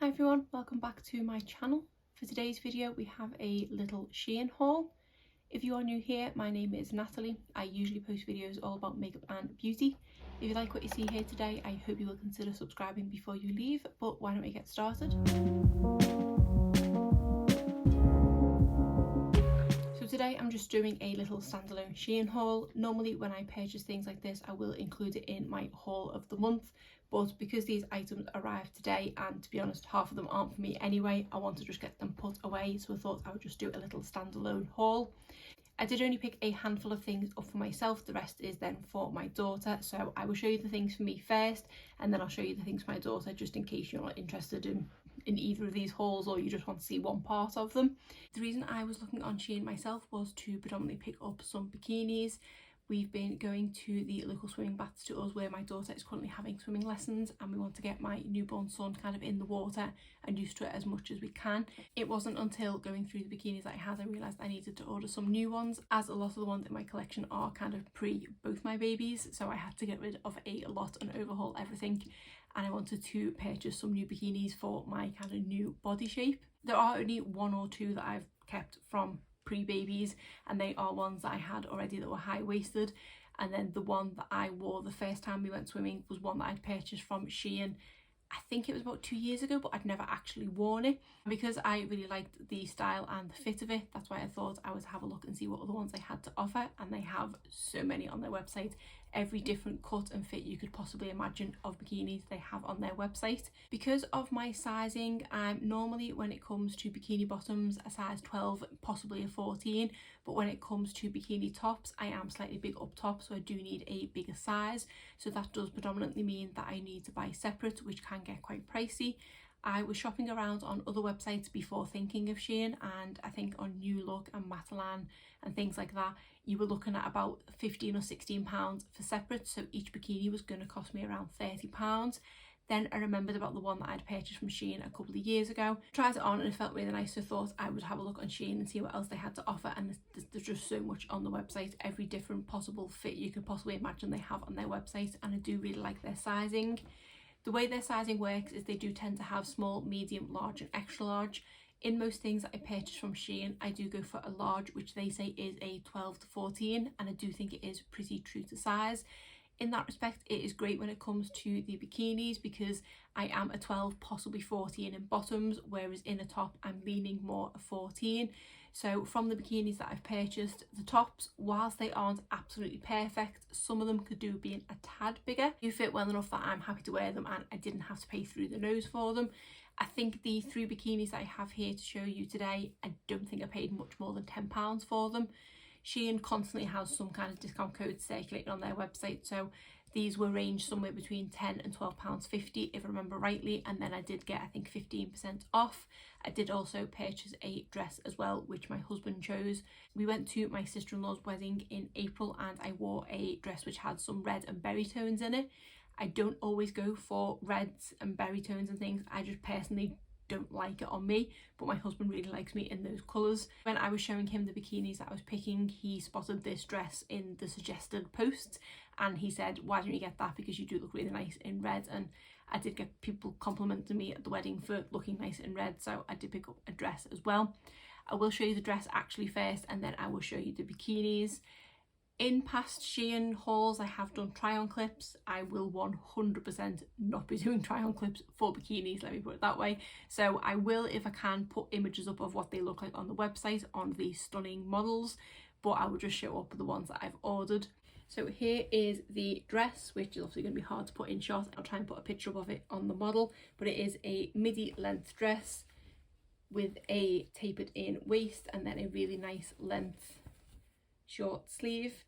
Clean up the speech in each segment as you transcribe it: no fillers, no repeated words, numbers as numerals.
Hi everyone, welcome back to my channel. For today's video we have a little SHEIN haul. If you are new here, my name is Natalie. I usually post videos all about makeup and beauty. If you like what you see here today, I hope you will consider subscribing before you leave, but why don't we get started? So today I'm just doing a little standalone SHEIN haul. Normally when I purchase things like this I will include it in my haul of the month, but because these items arrived today and to be honest half of them aren't for me anyway, I want to just get them put away, so I thought I would just do a little standalone haul. I did only pick a handful of things up for myself, the rest is then for my daughter, so I will show you the things for me first and then I'll show you the things for my daughter, just in case you're not interested in either of these hauls or you just want to see one part of them. The reason I was looking on SHEIN myself was to predominantly pick up some bikinis. We've been going to the local swimming baths to us where my daughter is currently having swimming lessons, and we want to get my newborn son kind of in the water and used to it as much as we can. It wasn't until going through the bikinis that I had I realised I needed to order some new ones, as a lot of the ones in my collection are kind of pre both my babies, so I had to get rid of a lot and overhaul everything, and I wanted to purchase some new bikinis for my kind of new body shape. There are only one or two that I've kept from pre-babies, and they are ones that I had already that were high-waisted, and then the one that I wore the first time we went swimming was one that I'd purchased from SHEIN. I think it was about 2 years ago, but I'd never actually worn it. Because I really liked the style and the fit of it, that's why I thought I would have a look and see what other ones they had to offer, and they have so many on their website. Every different cut and fit you could possibly imagine of bikinis they have on their website. Because of my sizing, I'm normally, when it comes to bikini bottoms, a size 12, possibly a 14, but when it comes to bikini tops I am slightly big up top, so I do need a bigger size, so that does predominantly mean that I need to buy separate, which can get quite pricey. I was shopping around on other websites before thinking of SHEIN, and I think on New Look and NATALIEFOSTER and things like that you were looking at about £15 or £16 for separate, so each bikini was going to cost me around £30. Then I remembered about the one that I'd purchased from SHEIN a couple of years ago, tried it on and it felt really nice, so I thought I would have a look on SHEIN and see what else they had to offer. And there's just so much on the website, every different possible fit you could possibly imagine they have on their website, and I do really like their sizing. The way their sizing works is they do tend to have small, medium, large and extra large. In most things that I purchase from SHEIN I do go for a large, which they say is a 12 to 14, and I do think it is pretty true to size. In that respect it is great when it comes to the bikinis, because I am a 12, possibly 14 in bottoms, whereas in a top I'm leaning more a 14. So from the bikinis that I've purchased, the tops, whilst they aren't absolutely perfect, some of them could do being a tad bigger. They fit well enough that I'm happy to wear them and I didn't have to pay through the nose for them. I think the 3 bikinis that I have here to show you today, I don't think I paid much more than £10 for them. SHEIN constantly has some kind of discount code circulating on their website, so these were ranged somewhere between £10 and £12.50 if I remember rightly, and then I did get I think 15% off. I did also purchase a dress as well, which my husband chose. We went to my sister-in-law's wedding in April and I wore a dress which had some red and berry tones in it. I don't always go for reds and berry tones and things, I just personally don't like it on me, but my husband really likes me in those colours. When I was showing him the bikinis that I was picking, he spotted this dress in the suggested posts and he said, why don't you get that, because you do look really nice in red. And I did get people complimenting me at the wedding for looking nice in red, so I did pick up a dress as well. I will show you the dress actually first and then I will show you the bikinis. In past SHEIN hauls I have done try on clips. I will 100% not be doing try on clips for bikinis, let me put it that way. So I will, if I can, put images up of what they look like on the website on these stunning models, but I will just show up the ones that I've ordered. So here is the dress, which is obviously going to be hard to put in shot. I'll try and put a picture up of it on the model, but it is a midi length dress with a tapered in waist and then a really nice length short sleeve.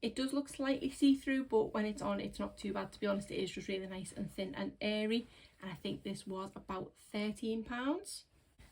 It does look slightly see-through, but when it's on it's not too bad, to be honest. It is just really nice and thin and airy, and I think this was about £13.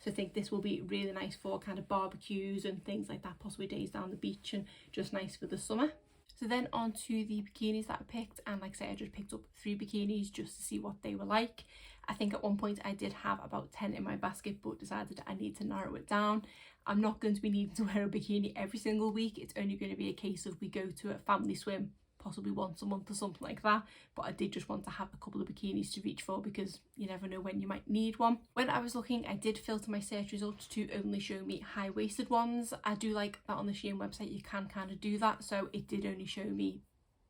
So I think this will be really nice for kind of barbecues and things like that, possibly days down the beach, and just nice for the summer. So then on to the bikinis that I picked, and like I said I just picked up 3 bikinis just to see what they were like. I think at one point I did have about 10 in my basket, but decided I need to narrow it down. I'm not going to be needing to wear a bikini every single week. It's only going to be a case of we go to a family swim possibly once a month or something like that, but I did just want to have a couple of bikinis to reach for because you never know when you might need one. When I was looking, I did filter my search results to only show me high-waisted ones. I do like that on the SHEIN website you can kind of do that, so it did only show me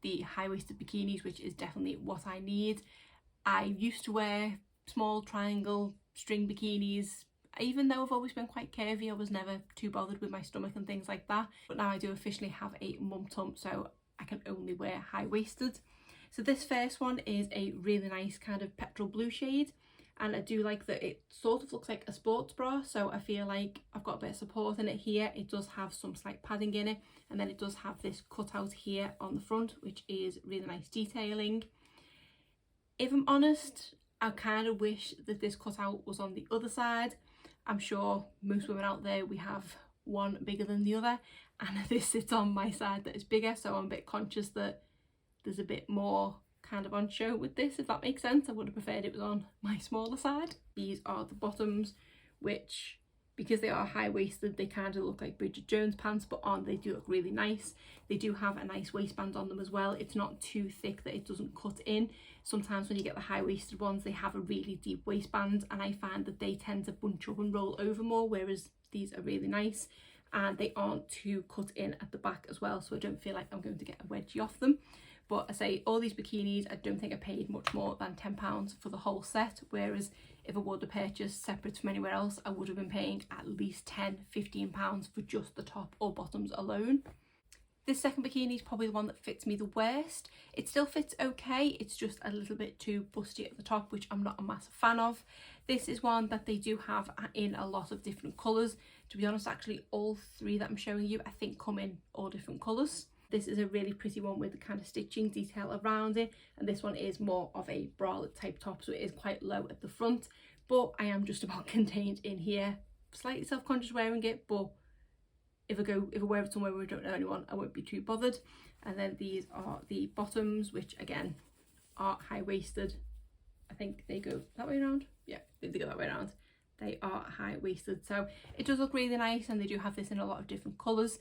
the high-waisted bikinis, which is definitely what I need. I used to wear small triangle string bikinis. Even though I've always been quite curvy, I was never too bothered with my stomach and things like that, but now I do officially have a mum tum, so I can only wear high-waisted. So this first one is a really nice kind of petrol blue shade, and I do like that it sort of looks like a sports bra, so I feel like I've got a bit of support in it here. It does have some slight padding in it, and then it does have this cutout here on the front, which is really nice detailing. If I'm honest, I kind of wish that this cutout was on the other side. I'm sure most women out there, we have one bigger than the other, and this sits on my side that is bigger, so I'm a bit conscious that there's a bit more kind of on show with this, if that makes sense. I would have preferred it was on my smaller side. These are the bottoms, which, because they are high-waisted, they kind of look like Bridget Jones pants, but they do look really nice. They do have a nice waistband on them as well. It's not too thick that it doesn't cut in. Sometimes when you get the high-waisted ones, they have a really deep waistband, and I find that they tend to bunch up and roll over more, whereas these are really nice, and they aren't too cut in at the back as well, so I don't feel like I'm going to get a wedgie off them. But I say, all these bikinis, I don't think I paid much more than £10 for the whole set, whereas if I would have purchased separate from anywhere else, I would have been paying at least £10–15 for just the top or bottoms alone. This second bikini is probably the one that fits me the worst. It still fits okay, it's just a little bit too busty at the top, which I'm not a massive fan of. This is one that they do have in a lot of different colours. To be honest, actually all three that I'm showing you I think come in all different colours. This is a really pretty one with the kind of stitching detail around it, and this one is more of a bralette type top, so it is quite low at the front, but I am just about contained in here. Slightly self-conscious wearing it, but if I wear it somewhere where I don't know anyone, I won't be too bothered. And then these are the bottoms, which again are high-waisted. I think they go that way around. Yeah, they go that way around. They are high-waisted, so it does look really nice, and they do have this in a lot of different colours.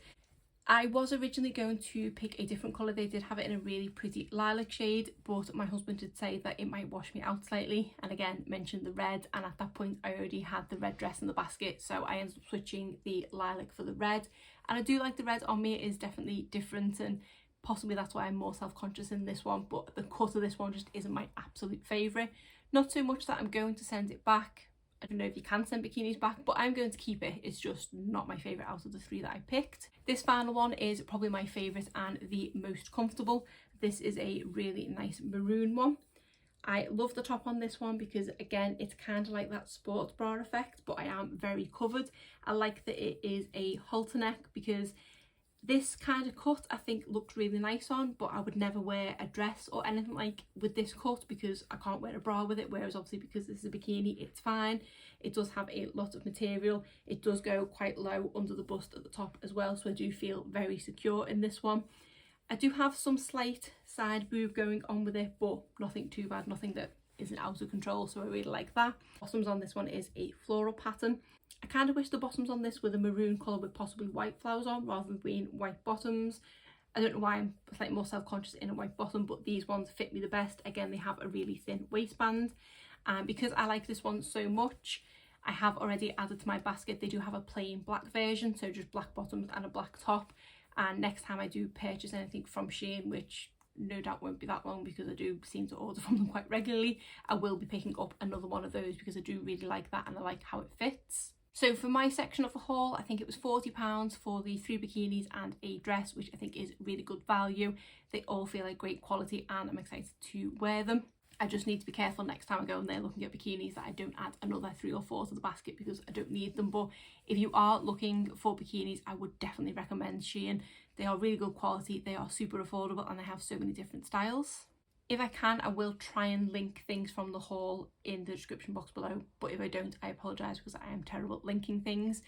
I was originally going to pick a different colour. They did have it in a really pretty lilac shade, but my husband did say that it might wash me out slightly, and again mentioned the red, and at that point I already had the red dress in the basket, so I ended up switching the lilac for the red. And I do like the red on me. It is definitely different, and possibly that's why I'm more self-conscious in this one, but the cut of this one just isn't my absolute favourite. Not so much that I'm going to send it back. I don't know if you can send bikinis back, but I'm going to keep it. It's just not my favourite out of the three that I picked. This final one is probably my favourite and the most comfortable. This is a really nice maroon one. I love the top on this one because, again, it's kind of like that sports bra effect, but I am very covered. I like that it is a halter neck because this kind of cut I think looks really nice on, but I would never wear a dress or anything like with this cut because I can't wear a bra with it, whereas obviously because this is a bikini it's fine. It does have a lot of material. It does go quite low under the bust at the top as well, so I do feel very secure in this one. I do have some slight side boob going on with it, but nothing too bad, nothing that isn't out of control, so I really like that. Bottoms on this one is a floral pattern. I kind of wish the bottoms on this were the maroon colour with possibly white flowers on rather than being white bottoms. I don't know why I'm slightly more self-conscious in a white bottom, but these ones fit me the best. Again, they have a really thin waistband, and because I like this one so much, I have already added to my basket. They do have a plain black version, so just black bottoms and a black top. And next time I do purchase anything from SHEIN, which no doubt won't be that long because I do seem to order from them quite regularly, I will be picking up another one of those because I do really like that and I like how it fits. So for my section of the haul, I think it was £40 for the 3 bikinis and a dress, which I think is really good value. They all feel like great quality and I'm excited to wear them. I just need to be careful next time I go in there looking at bikinis that I don't add another 3 or 4 to the basket because I don't need them. But if you are looking for bikinis, I would definitely recommend SHEIN. They are really good quality, they are super affordable, and they have so many different styles. If I can, I will try and link things from the haul in the description box below, but if I don't, I apologise because I am terrible at linking things.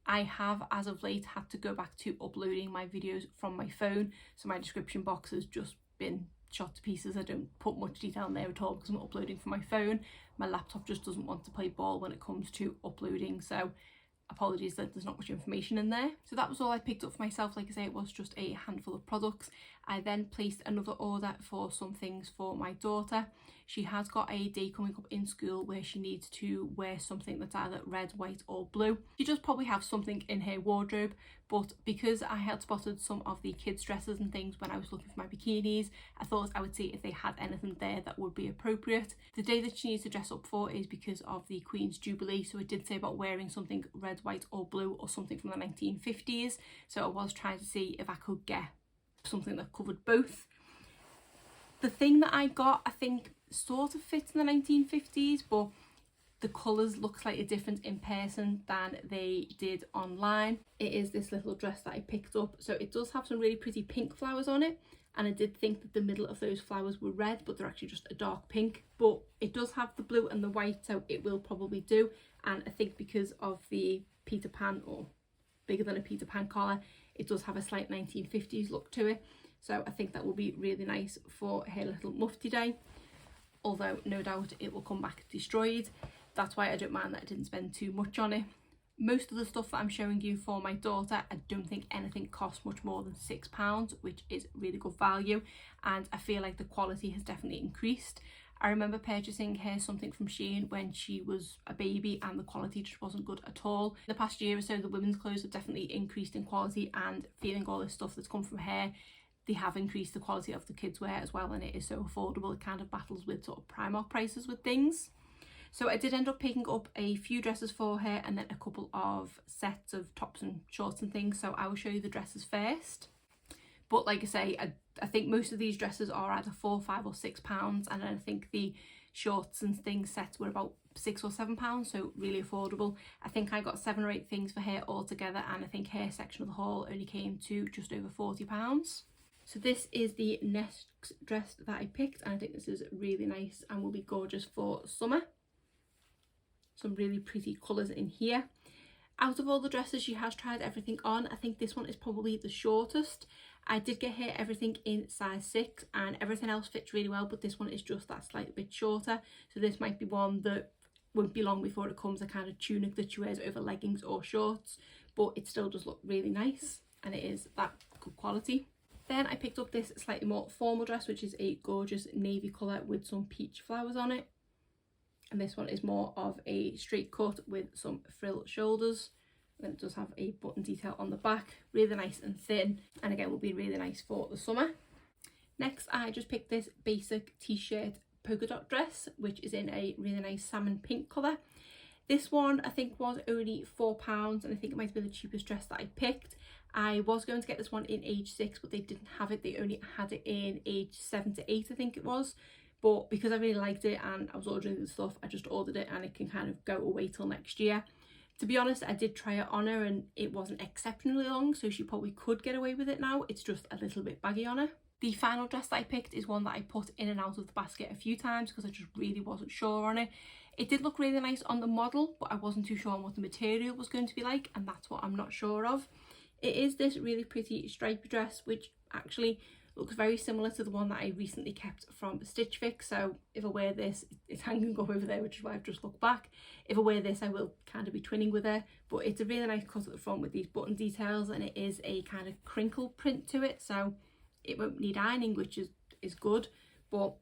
I have, as of late, had to go back to uploading my videos from my phone, so my description box has just been shot to pieces. I don't put much detail in there at all because I'm uploading from my phone. My laptop just doesn't want to play ball when it comes to uploading, so apologies that there's not much information in there. So that was all I picked up for myself. Like I say, it was just a handful of products. I then placed another order for some things for my daughter. She has got a day coming up in school where she needs to wear something that's either red, white or blue. She does probably have something in her wardrobe, but because I had spotted some of the kids' dresses and things when I was looking for my bikinis, I thought I would see if they had anything there that would be appropriate. The day that she needs to dress up for is because of the Queen's Jubilee, so it did say about wearing something red, white or blue or something from the 1950s, so I was trying to see if I could get something that covered both. The thing that I got, I think, sort of fits in the 1950s, but the colours look slightly different in person than they did online. It is this little dress that I picked up, so it does have some really pretty pink flowers on it, and I did think that the middle of those flowers were red, but they're actually just a dark pink. But it does have the blue and the white, so it will probably do. And I think because of the Peter Pan, or bigger than a Peter Pan collar, it does have a slight 1950s look to it, so I think that will be really nice for her little mufti day, although no doubt it will come back destroyed. That's why I don't mind that I didn't spend too much on it. Most of the stuff that I'm showing you for my daughter, I don't think anything costs much more than £6, which is really good value, and I feel like the quality has definitely increased. I remember purchasing her something from SHEIN when she was a baby and the quality just wasn't good at all. In the past year or so, the women's clothes have definitely increased in quality, and feeling all this stuff that's come from her, they have increased the quality of the kids' wear as well, and it is so affordable. It kind of battles with sort of Primark prices with things. So I did end up picking up a few dresses for her and then a couple of sets of tops and shorts and things, so I will show you the dresses first. But like I say, I think most of these dresses are either £4, £5 or £6, and I think the shorts and things sets were about £6 or £7, so really affordable. I think I got 7 or 8 things for her all together, and I think her section of the haul only came to just over £40. So this is the next dress that I picked, and I think this is really nice and will be gorgeous for summer. Some really pretty colours in here. Out of all the dresses, she has tried everything on. I think this one is probably the shortest. I did get her everything in size 6 and everything else fits really well, but this one is just that slight bit shorter. So this might be one that won't be long before it comes a kind of tunic that she wears over leggings or shorts, but it still does look really nice and it is that good quality. Then I picked up this slightly more formal dress, which is a gorgeous navy colour with some peach flowers on it. And this one is more of a straight cut with some frill shoulders. And then it does have a button detail on the back, really nice and thin, and again will be really nice for the summer. Next, I just picked this basic t-shirt polka dot dress, which is in a really nice salmon pink colour. This one I think was only £4, and I think it might have been the cheapest dress that I picked. I was going to get this one in age 6, but they didn't have it. They only had it in age 7 to 8, I think it was. But because I really liked it and I was ordering the stuff, I just ordered it, and it can kind of go away till next year. To be honest, I did try it on her and it wasn't exceptionally long, so she probably could get away with it now. It's just a little bit baggy on her. The final dress that I picked is one that I put in and out of the basket a few times because I just really wasn't sure on it. It did look really nice on the model, but I wasn't too sure on what the material was going to be like, and that's what I'm not sure of. It is this really pretty stripy dress, which actually looks very similar to the one that I recently kept from Stitch Fix. So if I wear this, it's hanging up over there, which is why I've just looked back. If I wear this, I will kind of be twinning with her, but it's a really nice cut at the front with these button details, and it is a kind of crinkle print to it, so it won't need ironing, which is good. But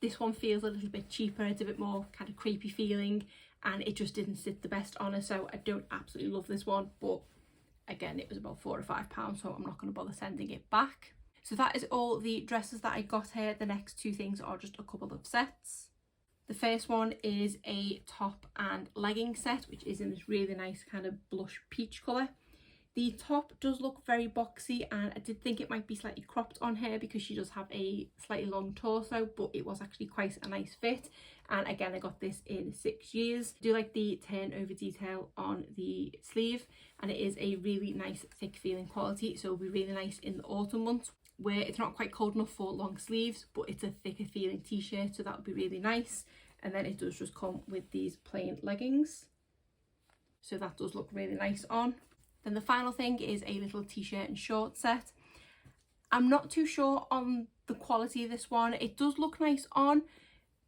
this one feels a little bit cheaper. It's a bit more kind of crepey feeling, and it just didn't sit the best on her, so I don't absolutely love this one. But again, it was about £4 or £5, so I'm not going to bother sending it back. So that is all the dresses that I got here. The next 2 things are just a couple of sets. The first one is a top and legging set, which is in this really nice kind of blush peach colour. The top does look very boxy, and I did think it might be slightly cropped on her because she does have a slightly long torso, but it was actually quite a nice fit. And again, I got this in 6 years. I do like the turnover detail on the sleeve, and it is a really nice thick feeling quality, so it'll be really nice in the autumn months where it's not quite cold enough for long sleeves, but it's a thicker feeling t-shirt, so that would be really nice. And then it does just come with these plain leggings, so that does look really nice on. Then the final thing is a little t-shirt and short set. I'm not too sure on the quality of this one. It does look nice on,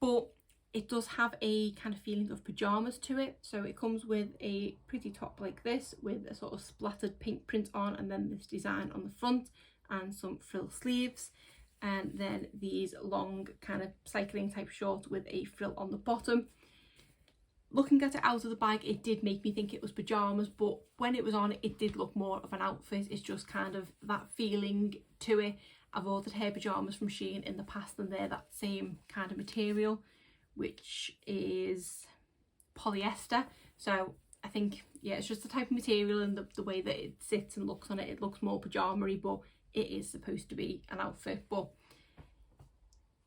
but it does have a kind of feeling of pyjamas to it. So it comes with a pretty top like this with a sort of splattered pink print on, and then this design on the front, and some frill sleeves, and then these long kind of cycling type shorts with a frill on the bottom. Looking at it out of the bag, it did make me think it was pyjamas, but when it was on, it did look more of an outfit. It's just kind of that feeling to it. I've ordered hair pyjamas from SHEIN in the past and they're that same kind of material, which is polyester. So I think, yeah, it's just the type of material and the way that it sits and looks on it. It looks more pyjama-y, but it is supposed to be an outfit. But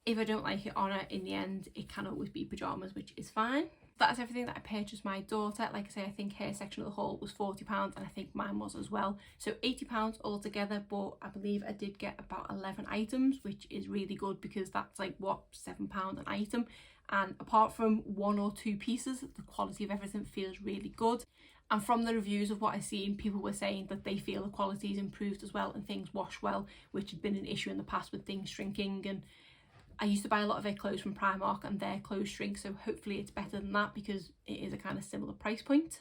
if I don't like it on her, in the end, it can always be pyjamas, which is fine. That is everything that I purchased my daughter. Like I say, I think her section of the haul was £40 and I think mine was as well. So £80 altogether, but I believe I did get about 11 items, which is really good because that's like, what, £7 an item. And apart from 1 or 2 pieces, the quality of everything feels really good. And from the reviews of what I've seen, people were saying that they feel the quality is improved as well and things wash well, which had been an issue in the past with things shrinking. And I used to buy a lot of their clothes from Primark and their clothes shrink, so hopefully it's better than that because it is a kind of similar price point.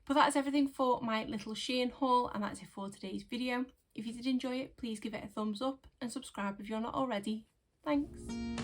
But that is everything for my little SHEIN haul, and that's it for today's video. If you did enjoy it, please give it a thumbs up and subscribe if you're not already. Thanks!